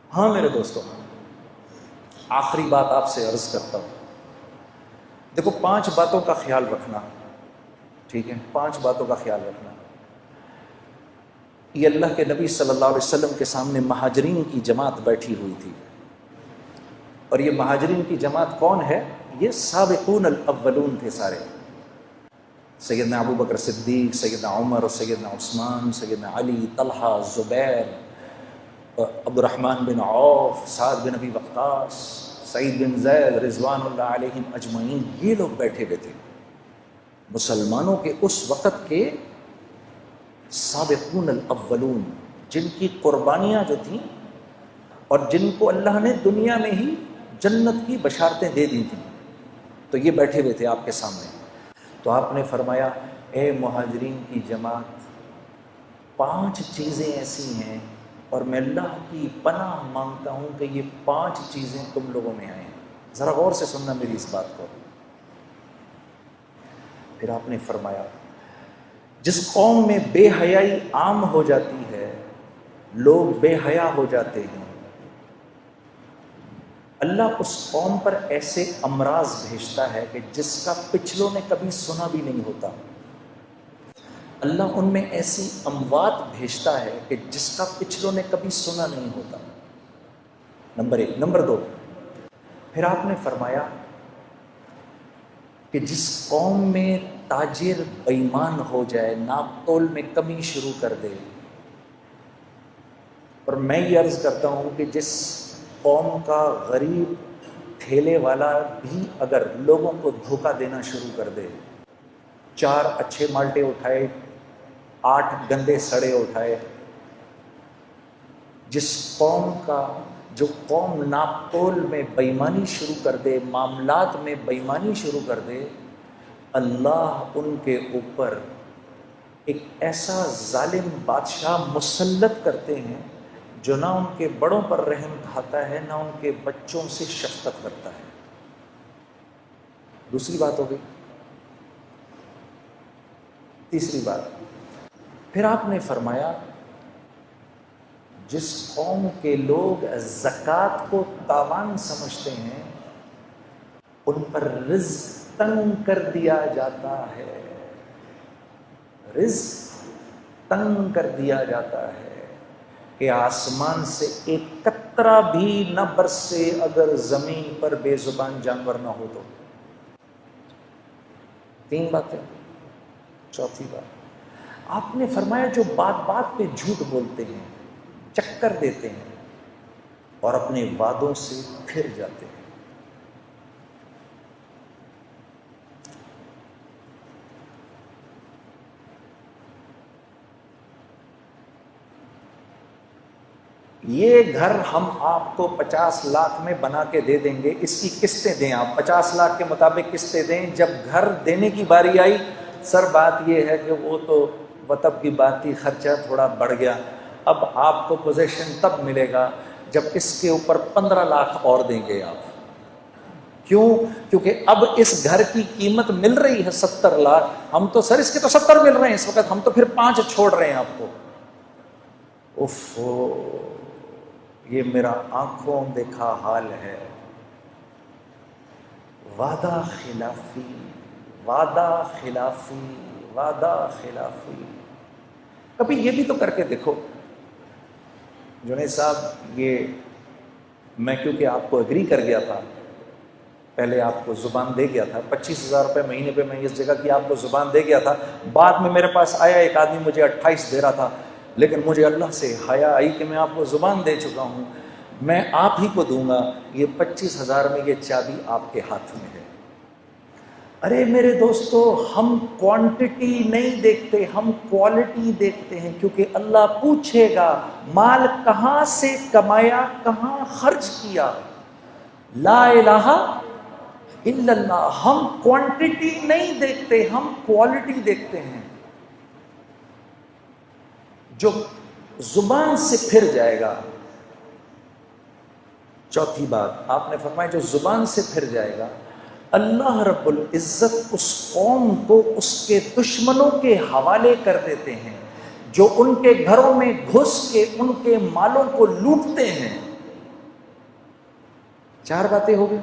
ہاں میرے دوستوں، آخری بات آپ سے عرض کرتا ہوں. دیکھو 5 باتوں کا خیال رکھنا، ٹھیک ہے؟ 5 باتوں کا خیال رکھنا. یہ اللہ کے نبی صلی اللہ علیہ وسلم کے سامنے مہاجرین کی جماعت بیٹھی ہوئی تھی، اور یہ مہاجرین کی جماعت کون ہے؟ یہ سابقون الاولون تھے سارے. سیدنا ابو بکر صدیق، سیدنا عمر، سیدنا عثمان، سیدنا علی، طلحہ، زبیر، عبد الرحمن بن عوف، سعد بن ابی وقاص، سعید بن زید، رضوان اللہ علیہم اجمعین. یہ لوگ بیٹھے ہوئے تھے، مسلمانوں کے اس وقت کے سابقون الاولون، جن کی قربانیاں جو تھیں اور جن کو اللہ نے دنیا میں ہی جنت کی بشارتیں دے دی تھیں، تو یہ بیٹھے ہوئے تھے آپ کے سامنے. تو آپ نے فرمایا اے مہاجرین کی جماعت، 5 چیزیں ایسی ہیں اور میں اللہ کی پناہ مانگتا ہوں کہ یہ 5 چیزیں تم لوگوں میں آئیں. ذرا غور سے سننا میری اس بات کو. پھر آپ نے فرمایا جس قوم میں بے حیائی عام ہو جاتی ہے، لوگ بے حیا ہو جاتے ہیں، اللہ اس قوم پر ایسے امراض بھیجتا ہے کہ جس کا پچھلوں نے کبھی سنا بھی نہیں ہوتا. اللہ ان میں ایسی اموات بھیجتا ہے کہ جس کا پچھلوں نے کبھی سنا نہیں ہوتا. نمبر 1. نمبر 2، پھر آپ نے فرمایا کہ جس قوم میں تاجر بے ایمان ہو جائے، ناپ تول میں کمی شروع کر دے. اور میں یہ عرض کرتا ہوں کہ جس قوم کا غریب ٹھیلے والا بھی اگر لوگوں کو دھوکہ دینا شروع کر دے، 4 اچھے مالٹے اٹھائے، 8 گندے سڑے اٹھائے، جس قوم کا جو قوم ناپ تول میں بےایمانی شروع کر دے، معاملات میں بےایمانی شروع کر دے، اللہ ان کے اوپر ایک ایسا ظالم بادشاہ مسلط کرتے ہیں جو نہ ان کے بڑوں پر رحم کھاتا ہے، نہ ان کے بچوں سے شفقت کرتا ہے. دوسری بات ہو گئی. تیسری بات، پھر آپ نے فرمایا جس قوم کے لوگ زکوٰۃ کو تاوان سمجھتے ہیں، ان پر رزق تنگ کر دیا جاتا ہے. رزق تنگ کر دیا جاتا ہے کہ آسمان سے ایک قطرہ بھی نہ برسے اگر زمین پر بے زبان جانور نہ ہو تو. 3 باتیں. چوتھی بات، آپ نے فرمایا جو بات بات پہ جھوٹ بولتے ہیں، چکر دیتے ہیں اور اپنے وعدوں سے پھر جاتے ہیں. یہ گھر ہم آپ کو 50 لاکھ میں بنا کے دے دیں گے، اس کی قسطیں دیں. آپ 50 لاکھ کے مطابق قسطیں دیں. جب گھر دینے کی باری آئی، سر بات یہ ہے کہ وہ تو وطب کی بات تھی، خرچہ تھوڑا بڑھ گیا. اب آپ کو پوزیشن تب ملے گا جب اس کے اوپر 15 لاکھ اور دیں گے آپ. کیوں؟ کیونکہ اب اس گھر کی قیمت مل رہی ہے 70 لاکھ. ہم تو سر اس کے تو 70 مل رہے ہیں اس وقت، ہم تو پھر 5 چھوڑ رہے ہیں آپ کو. یہ میرا آنکھوں دیکھا حال ہے. وعدہ خلافی، وعدہ خلافی، وعدہ خلافی. کبھی یہ بھی تو کر کے دیکھو. جنید صاحب، یہ میں کیونکہ آپ کو اگری کر گیا تھا، پہلے آپ کو زبان دے گیا تھا، 25,000 روپے مہینے پہ میں اس جگہ کی آپ کو زبان دے گیا تھا. بعد میں میرے پاس آیا ایک آدمی، مجھے 28 دے رہا تھا، لیکن مجھے اللہ سے حیا آئی کہ میں آپ کو زبان دے چکا ہوں، میں آپ ہی کو دوں گا. یہ 25,000 میں یہ چابی آپ کے ہاتھ میں ہے. ارے میرے دوستو، ہم کوانٹٹی نہیں دیکھتے، ہم کوالٹی دیکھتے ہیں، کیونکہ اللہ پوچھے گا مال کہاں سے کمایا، کہاں خرچ کیا. لا الہ الا اللہ. ہم کوانٹٹی نہیں دیکھتے، ہم کوالٹی دیکھتے ہیں. جو زبان سے پھر جائے گا، چوتھی بات آپ نے فرمایا جو زبان سے پھر جائے گا، اللہ رب العزت اس قوم کو اس کے دشمنوں کے حوالے کر دیتے ہیں، جو ان کے گھروں میں گھس کے ان کے مالوں کو لوٹتے ہیں. 4 باتیں ہو گئی.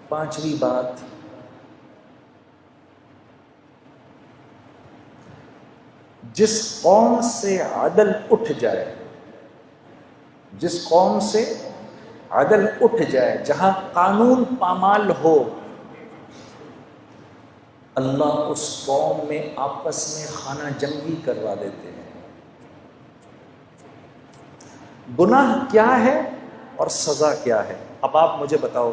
5ویں بات، جس قوم سے عدل اٹھ جائے، جس قوم سے عدل اٹھ جائے، جہاں قانون پامال ہو، اللہ اس قوم میں آپس میں خانہ جنگی کروا دیتے ہیں. گناہ کیا ہے اور سزا کیا ہے؟ اب آپ مجھے بتاؤ،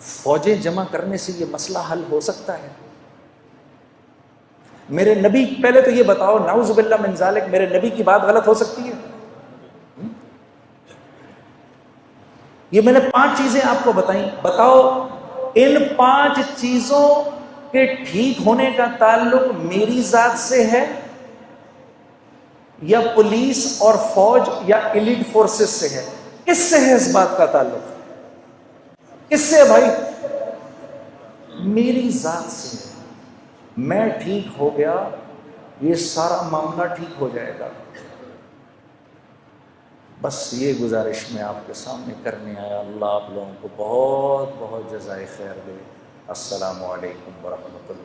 فوجیں جمع کرنے سے یہ مسئلہ حل ہو سکتا ہے؟ میرے نبی، پہلے تو یہ بتاؤ، نعوذ باللہ من ذالک، میرے نبی کی بات غلط ہو سکتی ہے؟ یہ میں نے 5 چیزیں آپ کو بتائیں، بتاؤ ان 5 چیزوں کے ٹھیک ہونے کا تعلق میری ذات سے ہے یا پولیس اور فوج یا ایلیٹ فورسز سے ہے؟ کس سے ہے اس بات کا تعلق؟ کس سے ہے بھائی؟ میری ذات سے ہے. میں ٹھیک ہو گیا، یہ سارا معاملہ ٹھیک ہو جائے گا. بس یہ گزارش میں آپ کے سامنے کرنے آیا. اللہ آپ لوگوں کو بہت بہت جزائے خیر دے. السلام علیکم ورحمۃ اللہ.